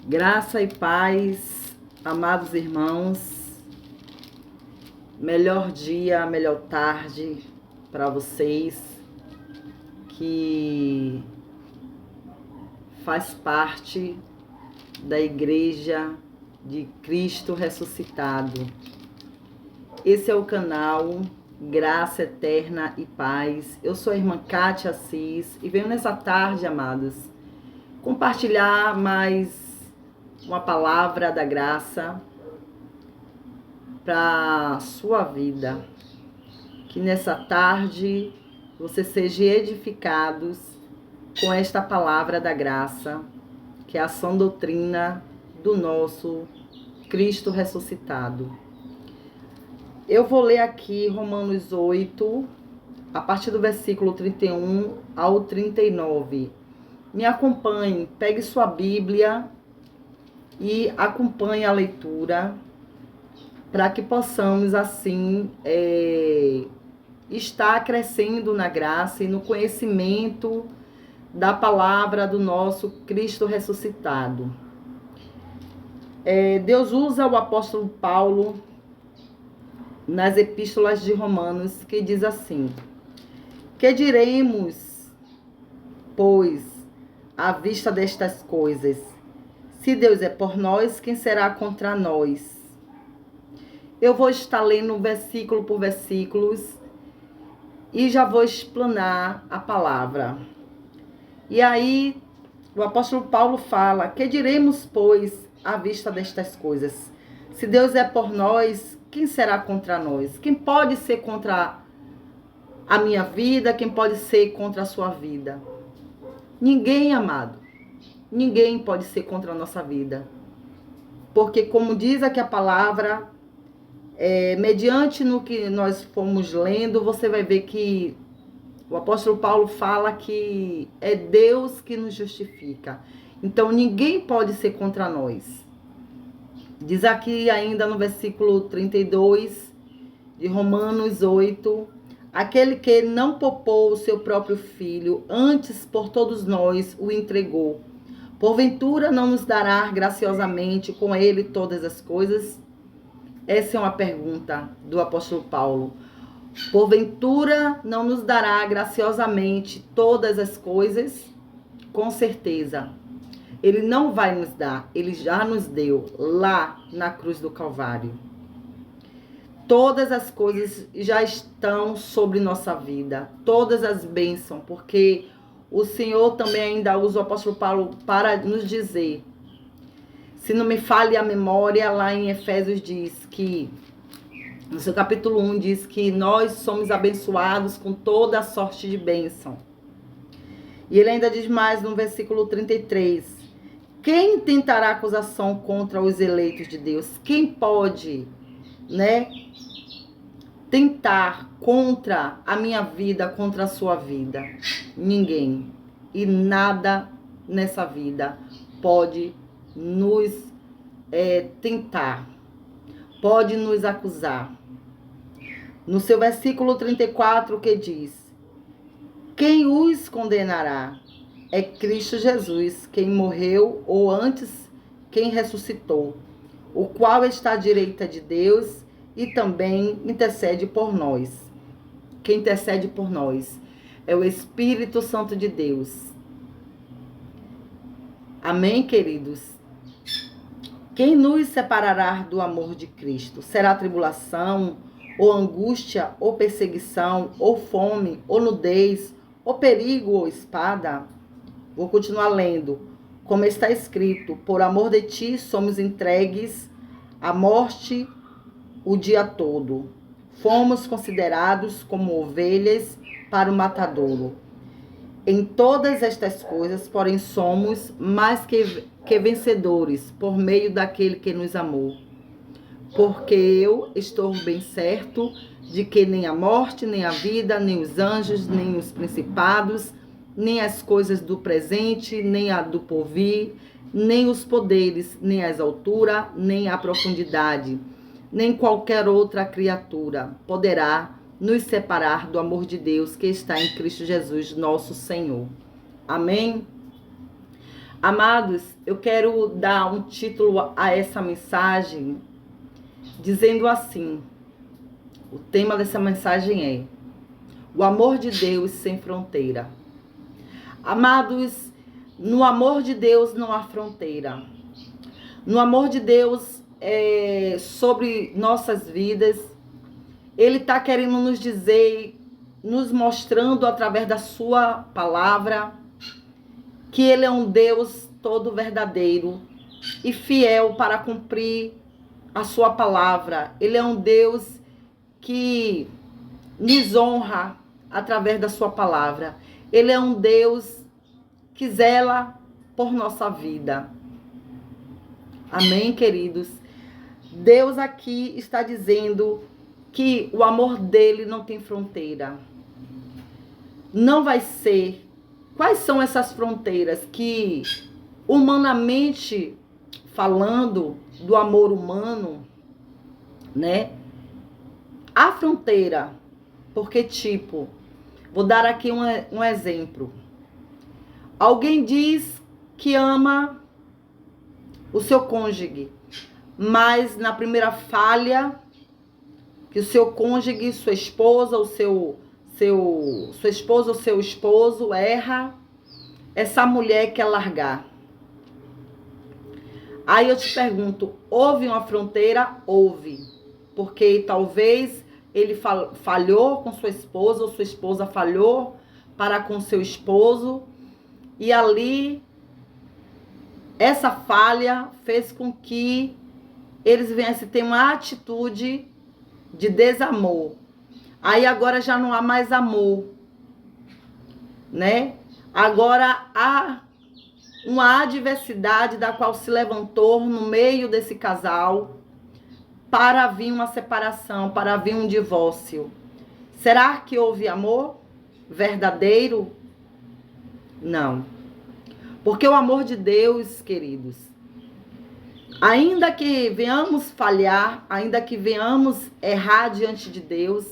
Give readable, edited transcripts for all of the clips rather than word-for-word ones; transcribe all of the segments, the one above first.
Graça e paz, amados irmãos. Melhor dia, melhor tarde para vocês que faz parte da Igreja de Cristo Ressuscitado. Esse é o canal Graça Eterna e Paz. Eu sou a irmã Kátia Assis e venho nessa tarde, amados, compartilhar mais uma palavra da graça para a sua vida. Que nessa tarde você seja edificados com esta palavra da graça, que é a sã doutrina do nosso Cristo ressuscitado. Eu vou ler aqui Romanos 8, a partir do versículo 31 ao 39. Me acompanhe, pegue sua Bíblia e acompanhe a leitura, para que possamos, assim, estar crescendo na graça e no conhecimento da palavra do nosso Cristo ressuscitado. Deus usa o apóstolo Paulo nas epístolas de Romanos, que diz assim: que diremos, pois, à vista destas coisas? Se Deus é por nós, quem será contra nós? Eu vou estar lendo versículo por versículos e já vou explanar a palavra. E aí, o apóstolo Paulo fala: que diremos, pois, à vista destas coisas? Se Deus é por nós, quem será contra nós? Quem pode ser contra a minha vida? Quem pode ser contra a sua vida? Ninguém, amado. Ninguém pode ser contra a nossa vida. Porque, como diz aqui a palavra, mediante no que nós fomos lendo, você vai ver que o apóstolo Paulo fala que é Deus que nos justifica. Então, ninguém pode ser contra nós. Diz aqui ainda no versículo 32 de Romanos 8, aquele que não poupou o seu próprio filho, antes por todos nós o entregou. Porventura não nos dará graciosamente com ele todas as coisas? Essa é uma pergunta do apóstolo Paulo. Porventura não nos dará graciosamente todas as coisas? Com certeza. Ele não vai nos dar, ele já nos deu lá na cruz do Calvário. Todas as coisas já estão sobre nossa vida, todas as bênçãos, porque o Senhor também ainda usa o apóstolo Paulo para nos dizer, se não me falhe a memória, lá em Efésios diz que, no seu capítulo 1, diz que nós somos abençoados com toda a sorte de bênção. E ele ainda diz mais no versículo 33, quem tentará acusação contra os eleitos de Deus? Quem pode, tentar contra a minha vida, contra a sua vida? Ninguém. E nada nessa vida pode nos tentar, pode nos acusar. No seu versículo 34, que diz: quem os condenará? É Cristo Jesus, quem morreu, ou antes, quem ressuscitou, o qual está à direita de Deus e também intercede por nós. Quem intercede por nós é o Espírito Santo de Deus. Amém, queridos? Quem nos separará do amor de Cristo? Será tribulação, ou angústia, ou perseguição, ou fome, ou nudez, ou perigo, ou espada? Vou continuar lendo. Como está escrito, por amor de ti somos entregues à morte o dia todo. Fomos considerados como ovelhas para o matadouro. Em todas estas coisas, porém, somos mais que vencedores por meio daquele que nos amou. Porque eu estou bem certo de que nem a morte, nem a vida, nem os anjos, nem os principados, nem as coisas do presente, nem a do porvir, nem os poderes, nem as alturas, nem a profundidade, nem qualquer outra criatura poderá nos separar do amor de Deus que está em Cristo Jesus, nosso Senhor. Amém? Amados, eu quero dar um título a essa mensagem, dizendo assim: o tema dessa mensagem é o amor de Deus sem fronteira. Amados, no amor de Deus não há fronteira. No amor de Deus sobre nossas vidas, Ele está querendo nos dizer, nos mostrando através da sua palavra, que Ele é um Deus todo verdadeiro e fiel para cumprir a sua palavra. Ele é um Deus que nos honra através da sua palavra. Ele é um Deus que zela por nossa vida. Amém, queridos? Deus aqui está dizendo que o amor dele não tem fronteira. Não vai ser. Quais são essas fronteiras que, humanamente falando, do amor humano, né? Há fronteira, porque vou dar aqui um exemplo. Alguém diz que ama o seu cônjuge, mas na primeira falha, que o seu cônjuge, sua esposa, sua esposa ou seu esposo erra, essa mulher quer largar. Aí eu te pergunto, houve uma fronteira? Houve. Porque talvez ele falhou com sua esposa, ou sua esposa falhou para com seu esposo, e ali essa falha fez com que eles viessem ter uma atitude de desamor. Aí agora já não há mais amor, né? Agora há uma adversidade da qual se levantou no meio desse casal para vir uma separação, para vir um divórcio. Será que houve amor verdadeiro? Não. Porque o amor de Deus, queridos, ainda que venhamos falhar, ainda que venhamos errar diante de Deus,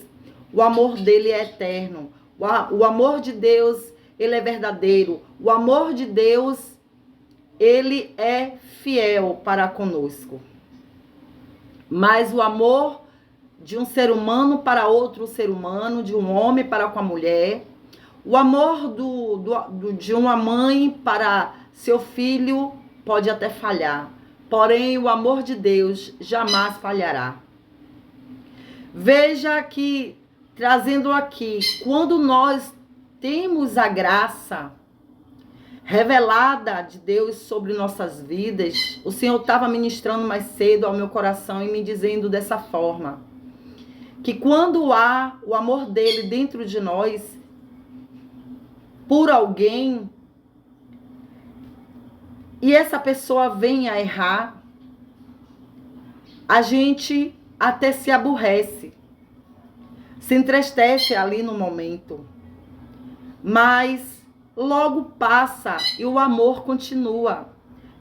o amor dele é eterno. O amor de Deus, ele é verdadeiro. O amor de Deus, ele é fiel para conosco. Mas o amor de um ser humano para outro ser humano, de um homem para com a mulher, o amor de uma mãe para seu filho pode até falhar. Porém, o amor de Deus jamais falhará. Veja que, trazendo aqui, quando nós temos a graça revelada de Deus sobre nossas vidas, o Senhor estava ministrando mais cedo ao meu coração e me dizendo dessa forma, que quando há o amor dele dentro de nós, por alguém, e essa pessoa vem a errar, a gente até se aborrece, se entristece ali no momento, mas logo passa e o amor continua.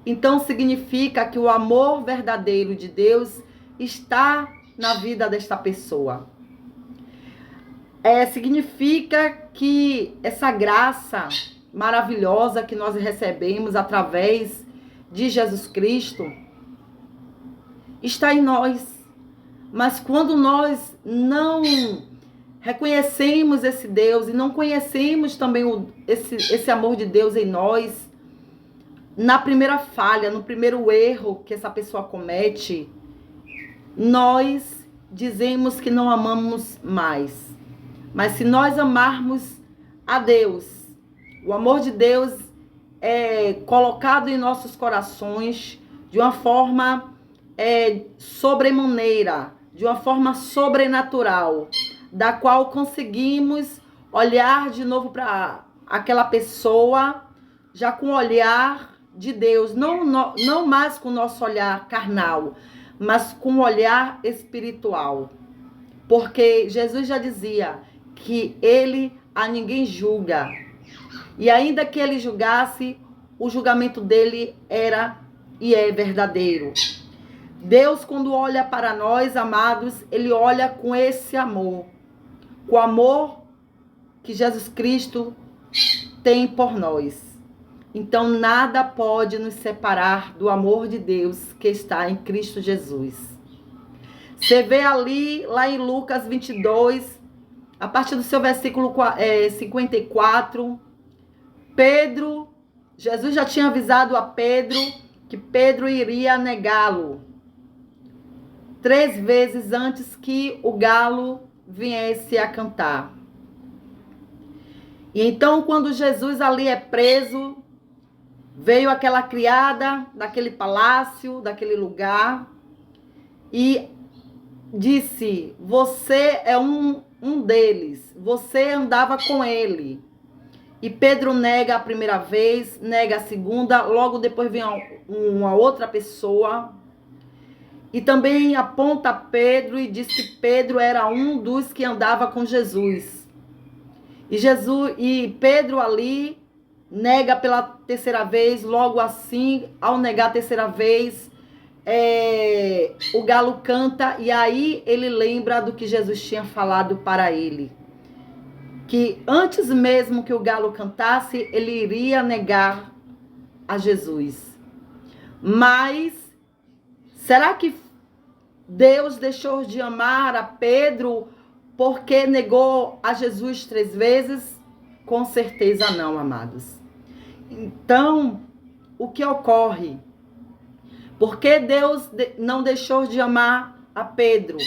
Então significa que o amor verdadeiro de Deus está na vida desta pessoa. Significa que essa graça maravilhosa que nós recebemos através de Jesus Cristo está em nós. Mas quando nós não reconhecemos esse Deus e não conhecemos também esse amor de Deus em nós, na primeira falha, no primeiro erro que essa pessoa comete, nós dizemos que não amamos mais. Mas se nós amarmos a Deus, o amor de Deus é colocado em nossos corações de uma forma sobremaneira, de uma forma sobrenatural, da qual conseguimos olhar de novo para aquela pessoa já com o olhar de Deus, não mais com o nosso olhar carnal, mas com o olhar espiritual. Porque Jesus já dizia que ele a ninguém julga. E ainda que ele julgasse, o julgamento dele era e é verdadeiro. Deus, quando olha para nós, amados, ele olha com esse amor. Com o amor que Jesus Cristo tem por nós. então nada pode nos separar do amor de Deus que está em Cristo Jesus. Você vê ali, lá em Lucas 22, a partir do seu versículo 54, Pedro, Jesus já tinha avisado a Pedro que Pedro iria negá-lo 3 vezes antes que o galo viesse a cantar. E então, quando Jesus ali é preso, veio aquela criada daquele palácio, daquele lugar, e disse: você é um deles, você andava com ele. E Pedro nega a primeira vez, nega a segunda, logo depois vem uma outra pessoa. E também aponta Pedro e diz que Pedro era um dos que andava com Jesus. E Pedro ali nega pela terceira vez, logo assim, ao negar a terceira vez, o galo canta, e aí ele lembra do que Jesus tinha falado para ele. Que antes mesmo que o galo cantasse, ele iria negar a Jesus. Mas, será que Deus deixou de amar a Pedro porque negou a Jesus 3 vezes? Com certeza não, amados. Então, o que ocorre? Porque Deus não deixou de amar a Pedro?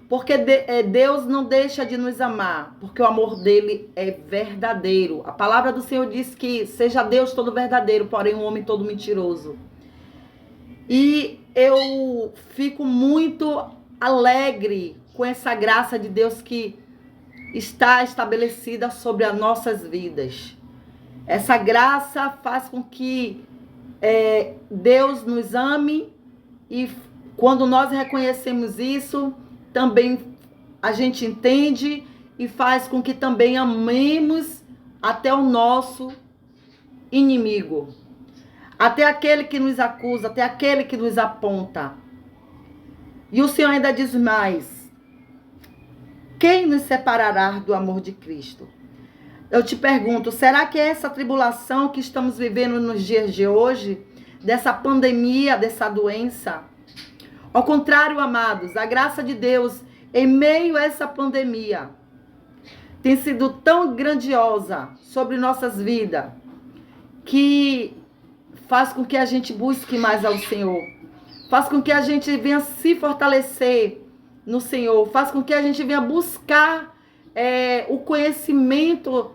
Porque Deus não deixa de nos amar, porque o amor dele é verdadeiro. A palavra do Senhor diz que seja Deus todo verdadeiro, porém um homem todo mentiroso. E eu fico muito alegre com essa graça de Deus que está estabelecida sobre as nossas vidas. Essa graça faz com que Deus nos ame, e quando nós reconhecemos isso, também a gente entende e faz com que também amemos até o nosso inimigo, até aquele que nos acusa, até aquele que nos aponta. E o Senhor ainda diz mais: quem nos separará do amor de Cristo? Eu te pergunto, será que é essa tribulação que estamos vivendo nos dias de hoje, dessa pandemia, dessa doença? Ao contrário, amados, a graça de Deus em meio a essa pandemia tem sido tão grandiosa sobre nossas vidas, que faz com que a gente busque mais ao Senhor, faz com que a gente venha se fortalecer no Senhor, faz com que a gente venha buscar o conhecimento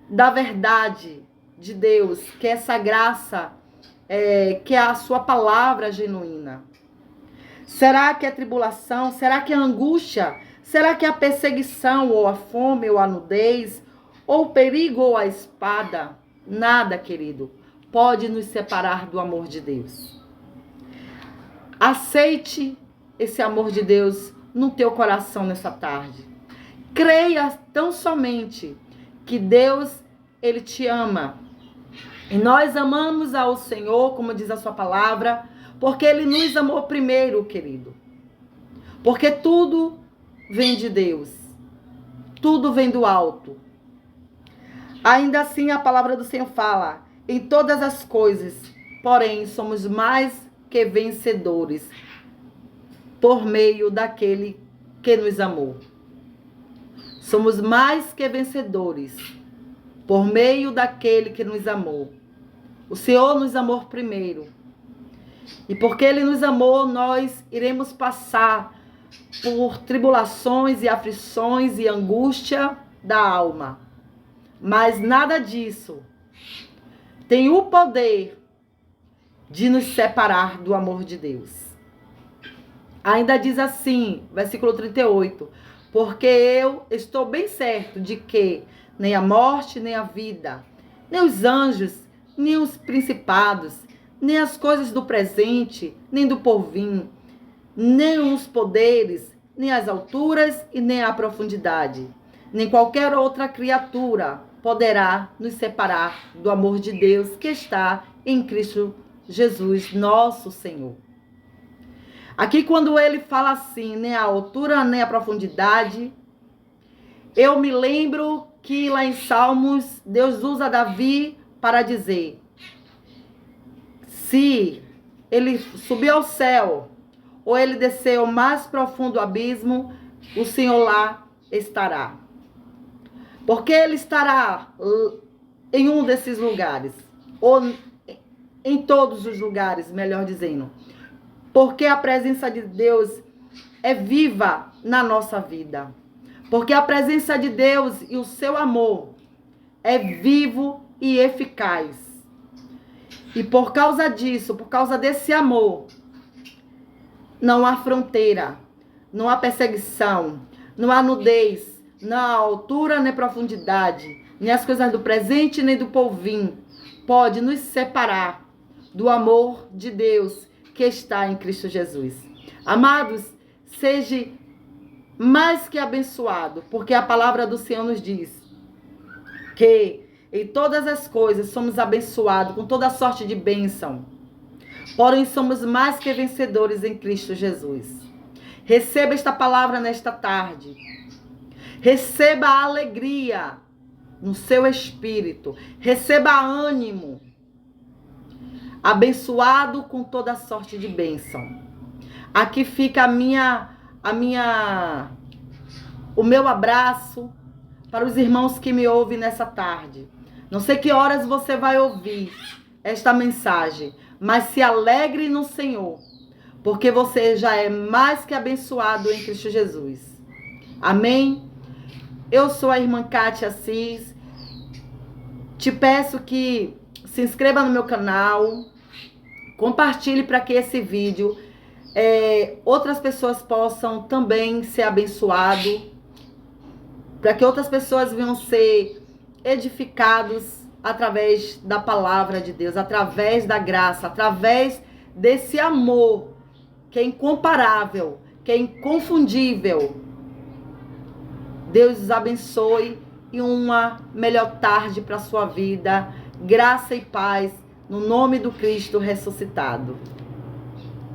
da verdade de Deus, que é essa graça, que é a sua palavra genuína. Será que é tribulação? Será que é angústia? Será que é a perseguição, ou a fome, ou a nudez, ou o perigo, ou a espada? Nada, querido, pode nos separar do amor de Deus. Aceite esse amor de Deus no teu coração nessa tarde. Creia tão somente que Deus, Ele te ama. E nós amamos ao Senhor, como diz a sua palavra, porque Ele nos amou primeiro, querido. Porque tudo vem de Deus. Tudo vem do alto. Ainda assim, a palavra do Senhor fala: em todas as coisas, porém, somos mais que vencedores por meio daquele que nos amou. Somos mais que vencedores por meio daquele que nos amou. O Senhor nos amou primeiro. E porque Ele nos amou, nós iremos passar por tribulações e aflições e angústia da alma. Mas nada disso tem o poder de nos separar do amor de Deus. Ainda diz assim, versículo 38, porque eu estou bem certo de que nem a morte, nem a vida, nem os anjos, nem os principados, nem as coisas do presente, nem do porvir, nem os poderes, nem as alturas e nem a profundidade, nem qualquer outra criatura poderá nos separar do amor de Deus que está em Cristo Jesus, nosso Senhor. Aqui, quando ele fala assim, nem a altura, nem a profundidade, eu me lembro que lá em Salmos, Deus usa Davi para dizer: Se ele subir ao céu ou ele descer ao mais profundo abismo, o Senhor lá estará. Porque ele estará em um desses lugares, ou em todos os lugares, melhor dizendo. Porque a presença de Deus é viva na nossa vida. Porque a presença de Deus e o seu amor é vivo e eficaz. E por causa disso, por causa desse amor, não há fronteira, não há perseguição, não há nudez, não há altura nem profundidade, nem as coisas do presente nem do porvir pode nos separar do amor de Deus que está em Cristo Jesus. Amados, seja mais que abençoado, porque a palavra do Senhor nos diz que em todas as coisas somos abençoados com toda sorte de bênção. Porém, somos mais que vencedores em Cristo Jesus. Receba esta palavra nesta tarde. Receba a alegria no seu espírito. Receba ânimo. Abençoado com toda sorte de bênção. Aqui fica o meu abraço para os irmãos que me ouvem nessa tarde. Não sei que horas você vai ouvir esta mensagem, mas se alegre no Senhor, porque você já é mais que abençoado em Cristo Jesus. Amém? Eu sou a irmã Kátia Assis. Te peço que se inscreva no meu canal, compartilhe para que esse vídeo outras pessoas possam também ser abençoadas, para que outras pessoas venham ser edificados através da palavra de Deus, através da graça, através desse amor que é incomparável, que é inconfundível. Deus os abençoe e uma melhor tarde para a sua vida. Graça e paz no nome do Cristo ressuscitado.